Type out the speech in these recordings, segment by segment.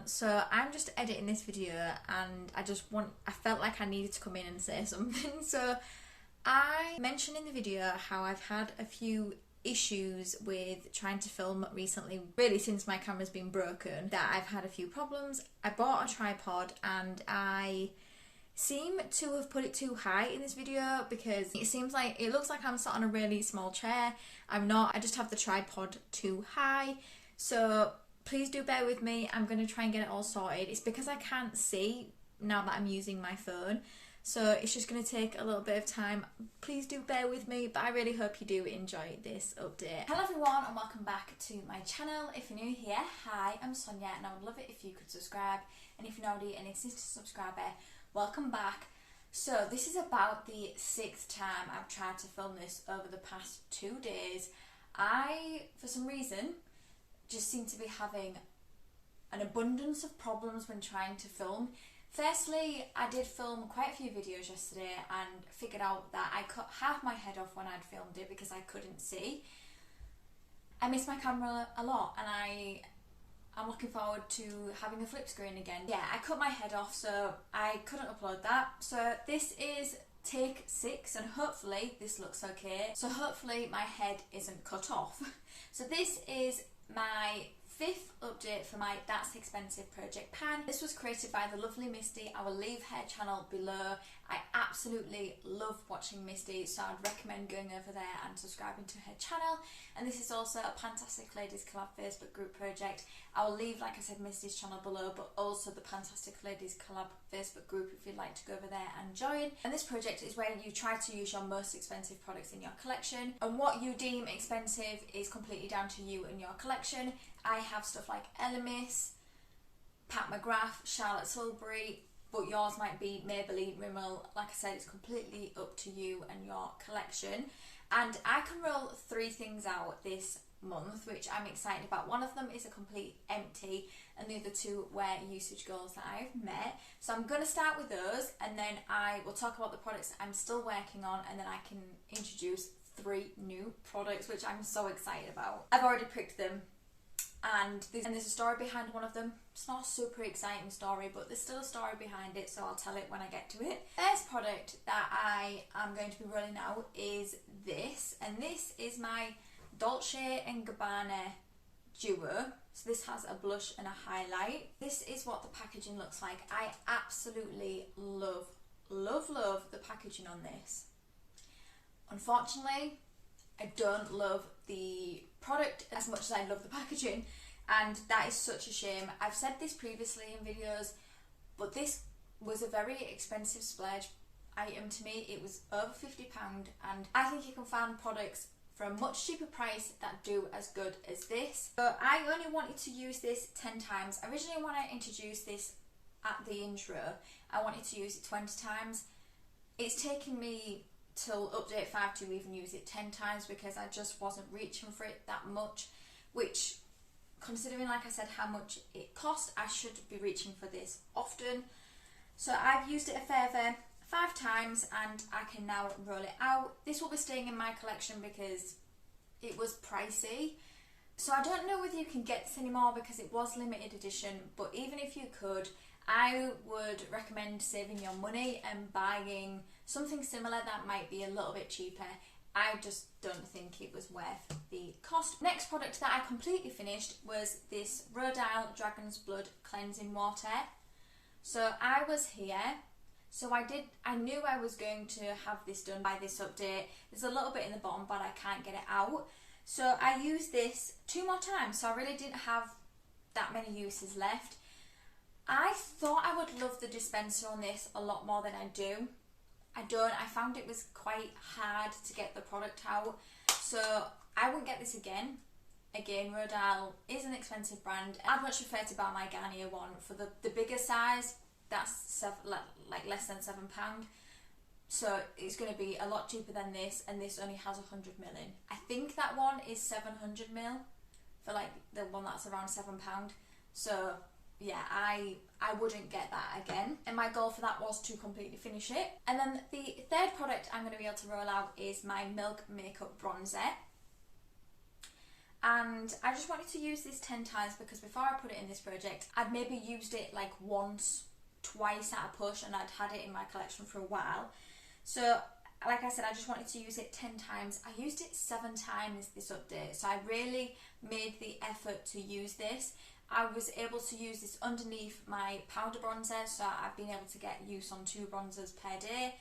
So I'm just editing this video and I felt like I needed to come in and say something. So I mentioned in the video how I've had a few issues with trying to film recently, really since my camera's been broken, that I've had a few problems. I bought a tripod and I seem to have put it too high in this video because it looks like I'm sat on a really small chair. I'm not, I just have the tripod too high. So please do bear with me. I'm going to try and get it all sorted. It's because I can't see now that I'm using my phone. So it's just going to take a little bit of time. Please do bear with me, but I really hope you do enjoy this update. Hello everyone and welcome back to my channel. If you're new here, hi, I'm Sonia and I would love it if you could subscribe. And if you're not already an existing subscriber, welcome back. So this is about the 6th time I've tried to film this over the past 2 days. I, for some reason, just seem to be having an abundance of problems when trying to film. Firstly, I did film quite a few videos yesterday and figured out that I cut half my head off when I'd filmed it because I couldn't see. I miss my camera a lot and I'm looking forward to having a flip screen again. Yeah, I cut my head off, so I couldn't upload that. So this is take 6 and hopefully this looks okay. So hopefully my head isn't cut off. So this is my 5th update for my That's Expensive project pan. This was created by the lovely Misty. I will leave her channel below. I absolutely love watching Misty, so I'd recommend going over there and subscribing to her channel. And this is also a PANtastic Ladies Collab Facebook group project. I will leave, like I said, Misty's channel below, but also the PANtastic Ladies Collab Facebook group if you'd like to go over there and join. And this project is where you try to use your most expensive products in your collection, and what you deem expensive is completely down to you and your collection. I have stuff like Elemis, McGrath, Charlotte Tilbury, but yours might be Maybelline, Rimmel. Like I said, it's completely up to you and your collection. And I can roll 3 things out this month, which I'm excited about. One of them is a complete empty, and the other 2 were usage goals that I've met. So I'm going to start with those, and then I will talk about the products I'm still working on, and then I can introduce 3 new products, which I'm so excited about. I've already picked them. And there's a story behind one of them. It's not a super exciting story, but there's still a story behind it, so I'll tell it when I get to it. First product that I am going to be rolling out is this, and this is my Dolce and Gabbana duo. So this has a blush and a highlight. This is what the packaging looks like. I absolutely love the packaging on this. Unfortunately, I don't love the product as much as I love the packaging, and that is such a shame. I've said this previously in videos, but this was a very expensive splurge item to me. It was over £50, and I think you can find products for a much cheaper price that do as good as this. But I only wanted to use this 10 times. Originally when I introduced this at the intro, I wanted to use it 20 times. It's taken me till update 5 to even use it 10 times because I just wasn't reaching for it that much, which, considering, like I said, how much it cost, I should be reaching for this often. So I've used it a further 5 times and I can now roll it out. This will be staying in my collection because it was pricey. So I don't know whether you can get this anymore because it was limited edition, but even if you could, I would recommend saving your money and buying something similar that might be a little bit cheaper. I just don't think it was worth the cost. Next product that I completely finished was this Rhodia Dragon's Blood Cleansing Water. So I was here, so I knew I was going to have this done by this update. There's a little bit in the bottom, but I can't get it out. So I used this 2 more times, so I really didn't have that many uses left. I thought I would love the dispenser on this a lot more than I do. I don't. I found it was quite hard to get the product out, so I wouldn't get this again. Again, Rhodia is an expensive brand. I'd much prefer to buy my Garnier one for the bigger size. That's like less than £7. So it's going to be a lot cheaper than this, and this only has 100ml in. I think that one is 700ml for like the one that's around £7. So yeah, I wouldn't get that again. And my goal for that was to completely finish it. And then the 3rd product I'm going to be able to roll out is my Milk Makeup Bronzer. and I just wanted to use this 10 times because before I put it in this project, I'd maybe used it like once, twice at a push, and I'd had it in my collection for a while. So like I said, I just wanted to use it 10 times. I used it 7 times this update, so I really made the effort to use this. I was able to use this underneath my powder bronzer, so I've been able to get use on 2 bronzers per day.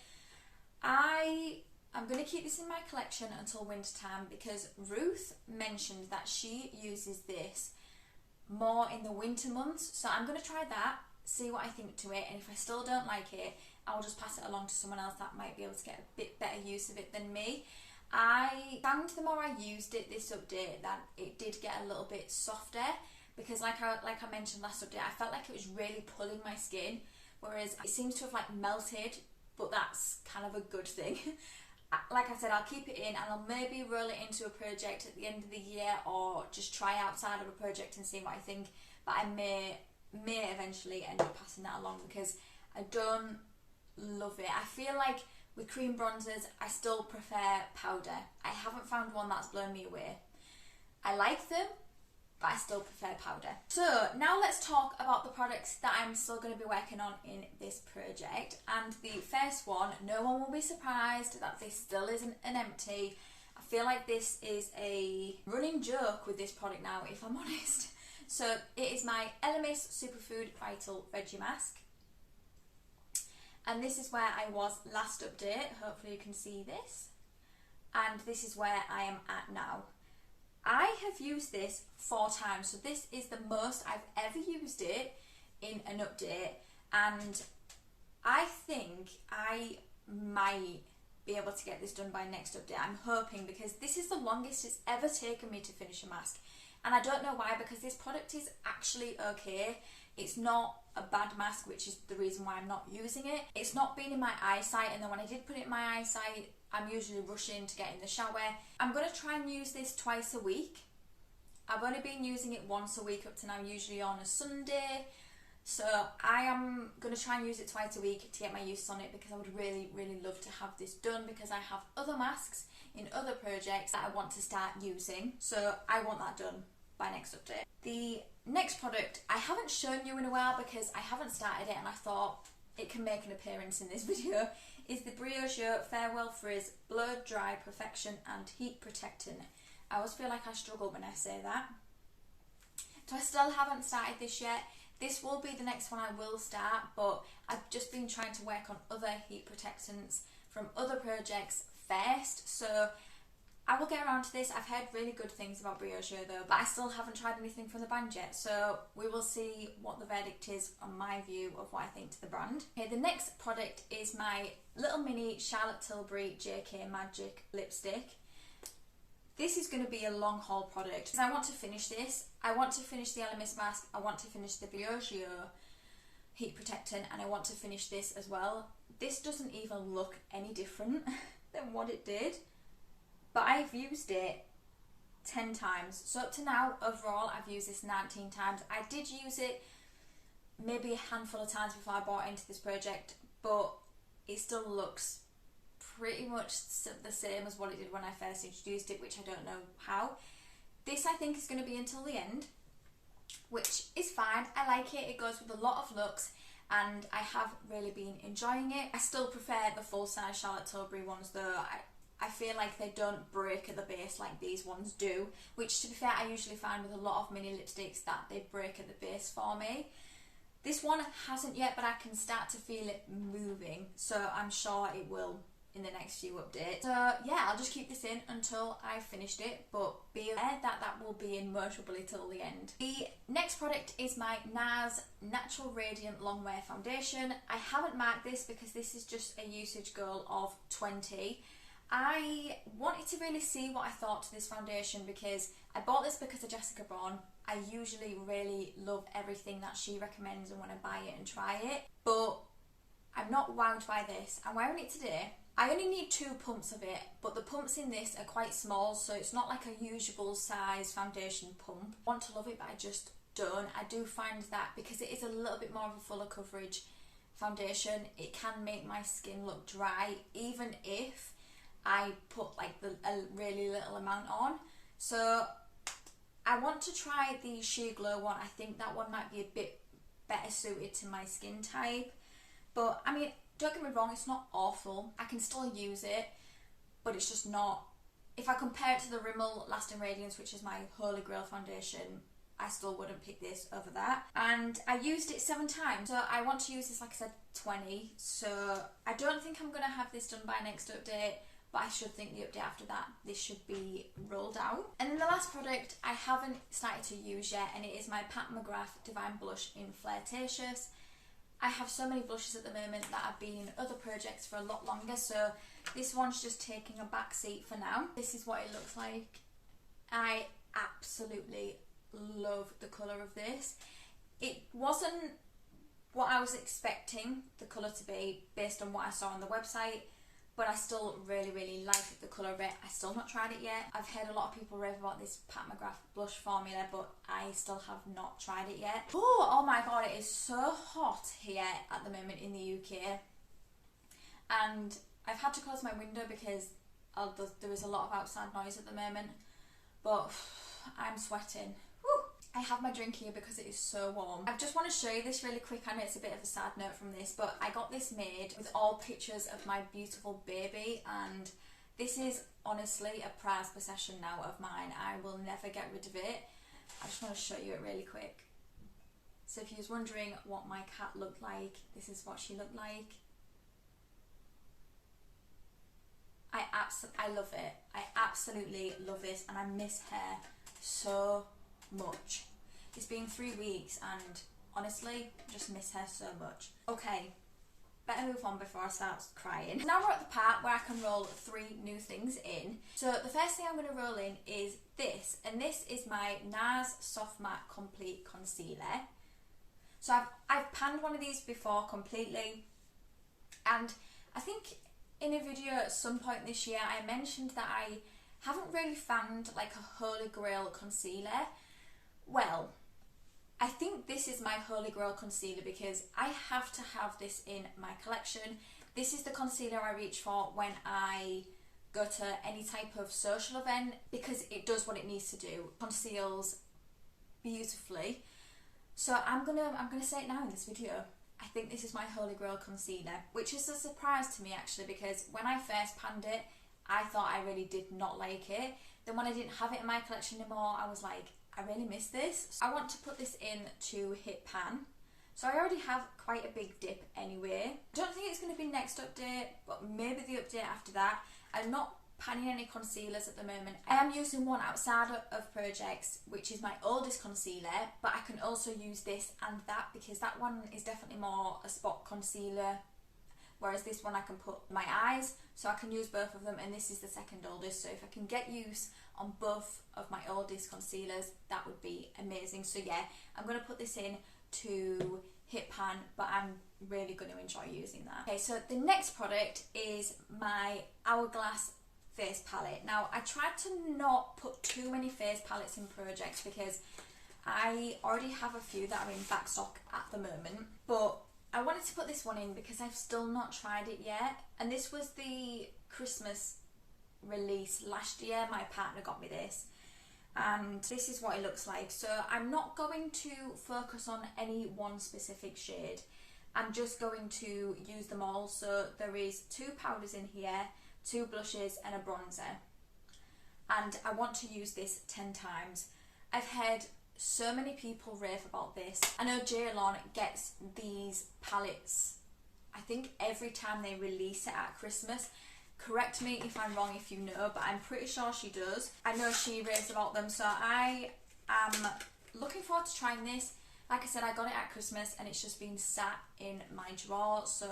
I'm going to keep this in my collection until winter time because Ruth mentioned that she uses this more in the winter months, so I'm going to try that, see what I think to it, and if I still don't like it, I'll just pass it along to someone else that might be able to get a bit better use of it than me. I found the more I used it this update that it did get a little bit softer, because like I mentioned last update, I felt like it was really pulling my skin, whereas it seems to have like melted, but that's kind of a good thing. Like I said, I'll keep it in and I'll maybe roll it into a project at the end of the year, or just try outside of a project and see what I think, but I may eventually end up passing that along because I don't love it. I feel like with cream bronzers, I still prefer powder. I haven't found one that's blown me away. I like them, but I still prefer powder. So now let's talk about the products that I'm still going to be working on in this project. And the first one, no one will be surprised that this still isn't an empty. I feel like this is a running joke with this product now, if I'm honest. So it is my Elemis Superfood Vital Veggie Mask. And this is where I was last update. Hopefully you can see this. And this is where I am at now. I have used this 4 times, so this is the most I've ever used it in an update, and I think I might be able to get this done by next update. I'm hoping, because this is the longest it's ever taken me to finish a mask, and I don't know why, because this product is actually okay. It's not a bad mask, which is the reason why I'm not using it. It's not been in my eyesight, and then when I did put it in my eyesight, I'm usually rushing to get in the shower. I'm going to try and use this twice a week. I've only been using it once a week up to now, usually on a Sunday. So I am going to try and use it twice a week to get my use on it, because I would really, really love to have this done, because I have other masks in other projects that I want to start using. So I want that done by next update. The next product I haven't shown you in a while because I haven't started it, and I thought it can make an appearance in this video, is the Briogeo Farewell Frizz Blow Dry Perfection and Heat Protectant. I always feel like I struggle when I say that. So I still haven't started this yet. This will be the next one I will start, but I've just been trying to work on other heat protectants from other projects first, so I will get around to this. I've heard really good things about Briogeo though, but I still haven't tried anything from the brand yet, so we will see what the verdict is on my view of what I think to the brand. Okay, the next product is my little mini Charlotte Tilbury JK Magic lipstick. This is going to be a long haul product because I want to finish this. I want to finish the Elemis mask, I want to finish the Briogeo heat protectant, and I want to finish this as well. This doesn't even look any different than what it did, but I've used it 10 times. So up to now, overall, I've used this 19 times. I did use it maybe a handful of times before I bought into this project, but it still looks pretty much the same as what it did when I first introduced it, which I don't know how. This I think is going to be until the end, which is fine. I like it. It goes with a lot of looks, and I have really been enjoying it. I still prefer the full size Charlotte Tilbury ones though. I feel like they don't break at the base like these ones do, which, to be fair, I usually find with a lot of mini lipsticks that they break at the base for me. This one hasn't yet, but I can start to feel it moving, so I'm sure it will in the next few updates. So yeah, I'll just keep this in until I've finished it, but be aware that that will be in most probably till the end. The next product is my NARS Natural Radiant Longwear Foundation. I haven't marked this because this is just a usage goal of 20. I wanted to really see what I thought to this foundation because I bought this because of Jessica Braun. I usually really love everything that she recommends and want to buy it and try it, but I'm not wowed by this. I'm wearing it today. I only need 2 pumps of it, but the pumps in this are quite small, so it's not like a usual size foundation pump. I want to love it, but I just don't. I do find that because it is a little bit more of a fuller coverage foundation, it can make my skin look dry, even if I put like a really little amount on. So I want to try the Sheer Glow one. I think that one might be a bit better suited to my skin type. But I mean, don't get me wrong, it's not awful. I can still use it, but it's just not. If I compare it to the Rimmel Lasting Radiance, which is my holy grail foundation, I still wouldn't pick this over that. And I used it 7 times, so I want to use this, like I said, 20. So I don't think I'm going to have this done by next update, but I should think the update after that, this should be rolled out. And then the last product I haven't started to use yet, and it is my Pat McGrath Divine Blush in Flirtatious. I have so many blushes at the moment that have been other projects for a lot longer, so this one's just taking a back seat for now. This is what it looks like. I absolutely love the colour of this. It wasn't what I was expecting the colour to be based on what I saw on the website, but I still really like the colour of it. I still not tried it yet. I've heard a lot of people rave about this Pat McGrath blush formula, but I still have not tried it yet. Oh my god, it is so hot here at the moment in the UK, and I've had to close my window because there is a lot of outside noise at the moment, but I'm sweating. Whew. I have my drink here because it is so warm. I just want to show you this really quick. I know it's a bit of a sad note from this, but I got this made with all pictures of my beautiful baby, and this is honestly a prized possession now of mine. I will never get rid of it. I just want to show you it really quick. So if you was wondering what my cat looked like, this is what she looked like. I love it. I absolutely love this, and I miss her so much. It's been 3 weeks and honestly just miss her so much. Okay, better move on before I start crying. Now we're at the part where I can roll 3 new things in. So the first thing I'm going to roll in is this, and this is my NARS Soft Matte Complete Concealer. So I've panned one of these before completely, and I think in a video at some point this year I mentioned that I haven't really found like a holy grail concealer. Well, I think this is my holy grail concealer because I have to have this in my collection. This is the concealer I reach for when I go to any type of social event because it does what it needs to do. Conceals beautifully. So I'm gonna say it now in this video. I think this is my holy grail concealer, which is a surprise to me actually, because when I first panned it, I thought I really did not like it. Then when I didn't have it in my collection anymore, I was like, I really miss this. So I want to put this in to hit pan. So I already have quite a big dip anyway. I don't think it's going to be next update, but maybe the update after that. I'm not panning any concealers at the moment. I am using one outside of projects, which is my oldest concealer, but I can also use this and that because that one is definitely more a spot concealer, whereas this one I can put my eyes, so I can use both of them, and this is the second oldest, so if I can get use on both of my oldest concealers, that would be amazing. So yeah, I'm going to put this in to hit pan, but I'm really going to enjoy using that. Okay, so the next product is my Hourglass face palette. Now I tried to not put too many face palettes in projects because I already have a few that are in back stock at the moment, but I wanted to put this one in because I've still not tried it yet, and this was the Christmas release last year. My partner got me this, and this is what it looks like. So I'm not going to focus on any one specific shade. I'm just going to use them all. So there is 2 powders in here, 2 blushes and a bronzer, and I want to use this 10 times. I've heard so many people rave about this. I know Jaylon gets these palettes, I think every time they release it at Christmas. Correct me if I'm wrong if you know, but I'm pretty sure she does. I know she raves about them, so I am looking forward to trying this. Like I said, I got it at Christmas and it's just been sat in my drawer, so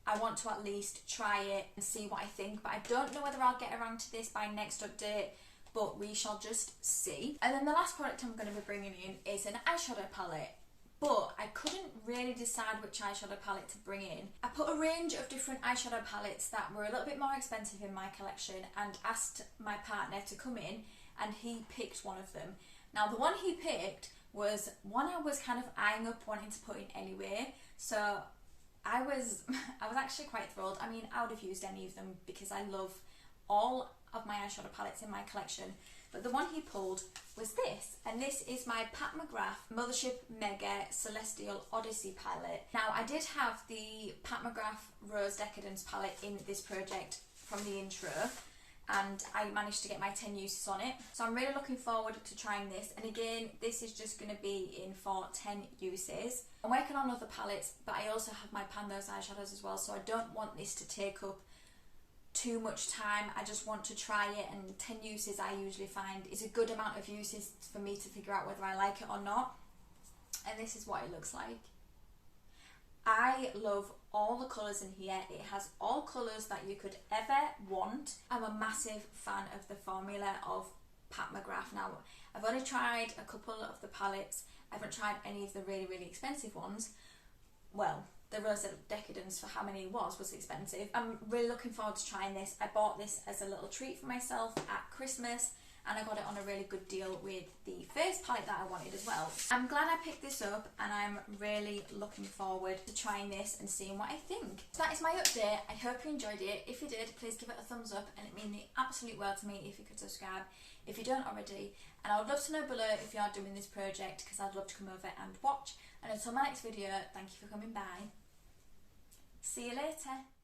I want to at least try it and see what I think, but I don't know whether I'll get around to this by next update, but we shall just see. And then the last product I'm going to be bringing in is an eyeshadow palette, but I couldn't really decide which eyeshadow palette to bring in. I put a range of different eyeshadow palettes that were a little bit more expensive in my collection and asked my partner to come in, and he picked one of them. Now the one he picked was one I was kind of eyeing up wanting to put in anyway, so I was actually quite thrilled. I mean, I would have used any of them because I love all of my eyeshadow palettes in my collection. but the one he pulled was this, and this is my Pat McGrath Mothership Mega Celestial Odyssey palette. Now, I did have the Pat McGrath Rose Decadence palette in this project from the intro, and I managed to get my 10 uses on it. So I'm really looking forward to trying this, and again, this is just going to be in for 10 uses. I'm working on other palettes, but I also have my Pandos eyeshadows as well, so I don't want this to take up too much time. I just want to try it, and 10 uses I usually find is a good amount of uses for me to figure out whether I like it or not. And this is what it looks like. I love all the colours in here. It has all colours that you could ever want. I'm a massive fan of the formula of Pat McGrath. Now, I've only tried a couple of the palettes. I haven't tried any of the really, really expensive ones. Well, the Rose Decadence, for how many it was expensive. I'm really looking forward to trying this. I bought this as a little treat for myself at Christmas, and I got it on a really good deal with the first palette that I wanted as well. I'm glad I picked this up, and I'm really looking forward to trying this and seeing what I think. So that is my update. I hope you enjoyed it. If you did, please give it a thumbs up, and it means the absolute world to me if you could subscribe if you don't already. And I would love to know below if you are doing this project, because I'd love to come over and watch. And until my next video, thank you for coming by. See you later.